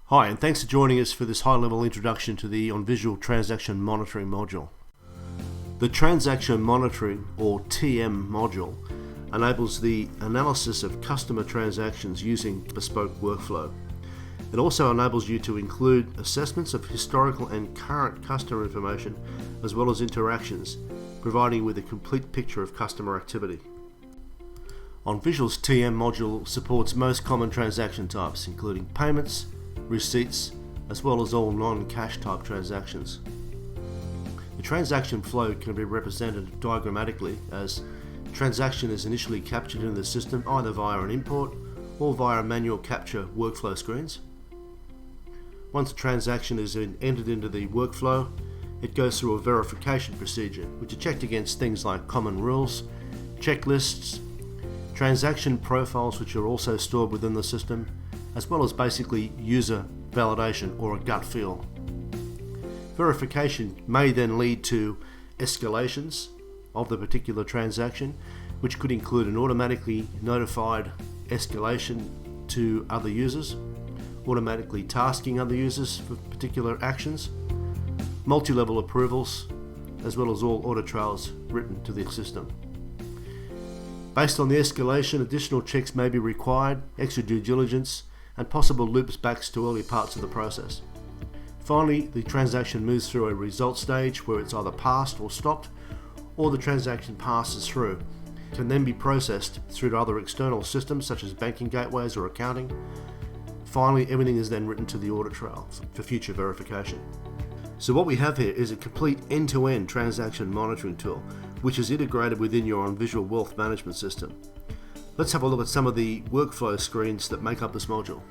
Hi, and thanks for joining us for this high-level introduction to the enVisual Transaction Monitoring module. The Transaction Monitoring, or TM module, enables the analysis of customer transactions using bespoke workflow. It also enables you to include assessments of historical and current customer information, as well as interactions, providing you with a complete picture of customer activity. enVisual's TM module supports most common transaction types, including payments, receipts, as well as all non-cash type transactions. The transaction flow can be represented diagrammatically as transaction is initially captured in the system either via an import or via manual capture workflow screens. Once a transaction is entered into the workflow, it goes through a verification procedure, which is checked against things like common rules, checklists, transaction profiles which are also stored within the system, as well as basically user validation or a gut feel. Verification may then lead to escalations of the particular transaction, which could include an automatically notified escalation to other users, automatically tasking other users for particular actions, multi-level approvals, as well as all audit trails written to the system. Based on the escalation, additional checks may be required, extra due diligence, and possible loops back to early parts of the process. Finally, the transaction moves through a result stage where it's either passed or stopped, or the transaction passes through. It can then be processed through to other external systems such as banking gateways or accounting. Finally, everything is then written to the audit trail for future verification. So what we have here is a complete end-to-end transaction monitoring tool, which is integrated within your enVisual Wealth Management system. Let's have a look at some of the workflow screens that make up this module.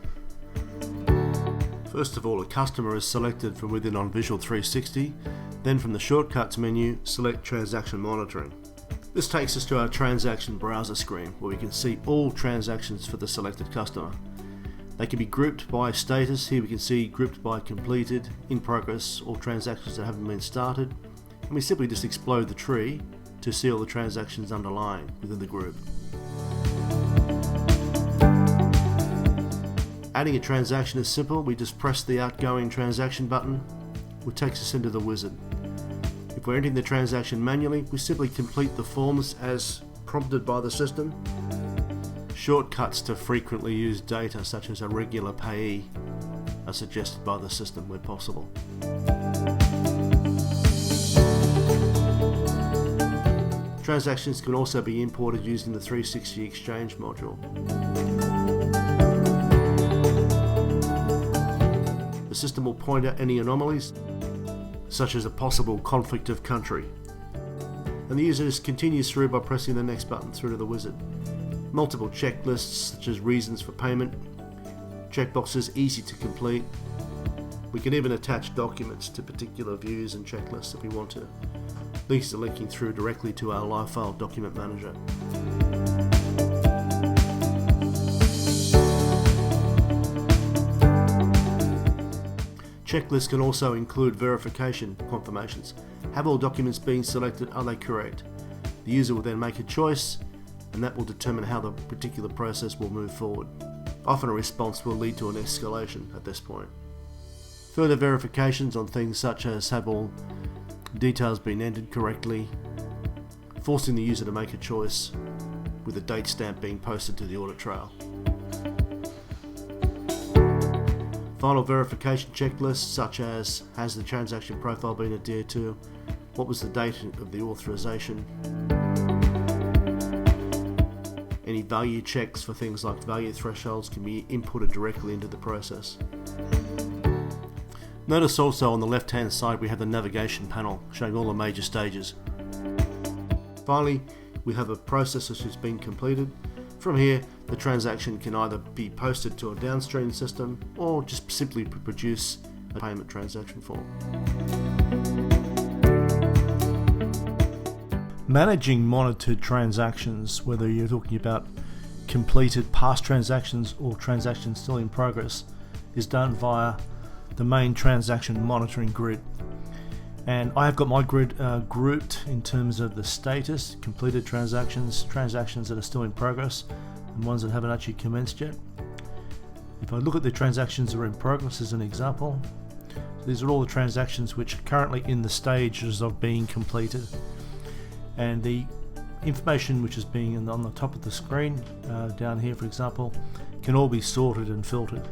First of all, a customer is selected from within enVisual360. Then from the Shortcuts menu, select Transaction Monitoring. This takes us to our Transaction Browser screen, where we can see all transactions for the selected customer. They can be grouped by status. Here we can see grouped by completed, in progress, or transactions that haven't been started. And we simply just explode the tree to see all the transactions underlying within the group. Adding a transaction is simple. We just press the outgoing transaction button, which takes us into the wizard. If we're entering the transaction manually, we simply complete the forms as prompted by the system. Shortcuts to frequently used data, such as a regular payee, are suggested by the system where possible. Transactions can also be imported using the 360 Exchange module. The system will point out any anomalies, such as a possible conflict of country. And the user just continues through by pressing the next button through to the wizard. Multiple checklists, such as reasons for payment, checkboxes easy to complete. We can even attach documents to particular views and checklists if we want to. Links are linking through directly to our live file document manager. Checklists can also include verification confirmations. Have all documents being selected? Are they correct? The user will then make a choice, and that will determine how the particular process will move forward. Often a response will lead to an escalation at this point. Further verifications on things such as have all details been entered correctly, forcing the user to make a choice with a date stamp being posted to the audit trail. Final verification checklists such as has the transaction profile been adhered to, what was the date of the authorization, any value checks for things like value thresholds can be inputted directly into the process. Notice also on the left hand side we have the navigation panel showing all the major stages. Finally, we have a process which has been completed. From here, the transaction can either be posted to a downstream system or just simply produce a payment transaction form. Managing monitored transactions, whether you're talking about completed past transactions or transactions still in progress, is done via the main transaction monitoring grid. And I have got my grid grouped in terms of the status, completed transactions, transactions that are still in progress, and ones that haven't actually commenced yet. If I look at the transactions that are in progress as an example, these are all the transactions which are currently in the stages of being completed, and the information which is being on the top of the screen down here, for example, can all be sorted and filtered.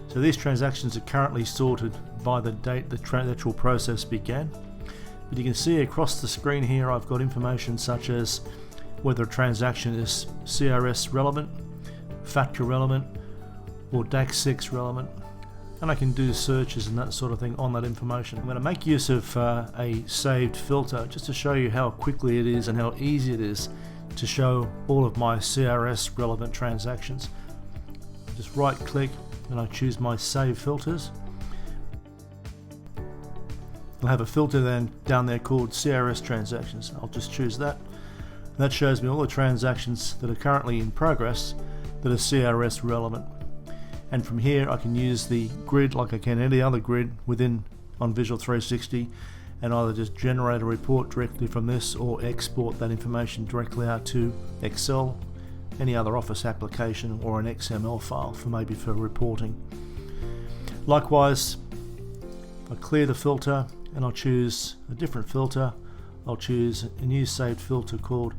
So these transactions are currently sorted by the date the actual process began, but you can see across the screen here I've got information such as whether a transaction is CRS relevant, FATCA relevant, or DAC6 relevant, and I can do searches and that sort of thing on that information. I'm going to make use of a saved filter just to show you how quickly it is and how easy it is to show all of my CRS relevant transactions. Just right click and I choose my save filters. I'll have a filter then down there called CRS transactions. I'll just choose that. That shows me all the transactions that are currently in progress that are CRS relevant. And from here I can use the grid like I can any other grid within enVisual360 and either just generate a report directly from this or export that information directly out to Excel, any other Office application, or an XML file for maybe for reporting. Likewise, I clear the filter and I'll choose a different filter. I'll choose a new saved filter called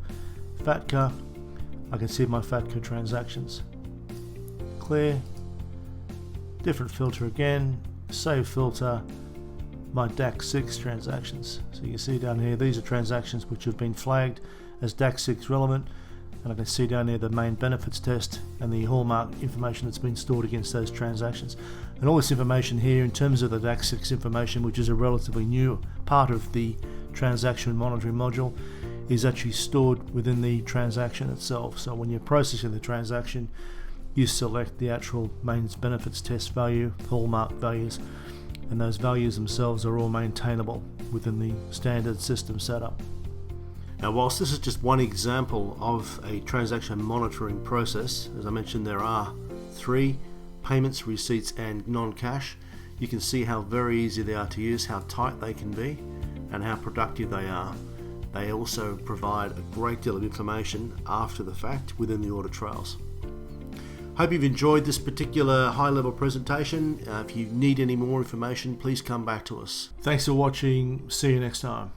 FATCA. I can see my FATCA transactions. Clear. Different filter again, save filter, my DAC6 transactions. So you can see down here these are transactions which have been flagged as DAC6 relevant, and I can see down here the main benefits test and the hallmark information that's been stored against those transactions. And all this information here in terms of the DAC6 information, which is a relatively new part of the transaction monitoring module, is actually stored within the transaction itself. So when you're processing the transaction, you select the actual main benefits test value, hallmark values, and those values themselves are all maintainable within the standard system setup. Now, whilst this is just one example of a transaction monitoring process, as I mentioned there are 3: payments, receipts and non-cash. You can see how very easy they are to use, how tight they can be and how productive they are. They also provide a great deal of information after the fact within the audit trails. Hope you've enjoyed this particular high-level presentation. If you need any more information, please come back to us. Thanks for watching. See you next time.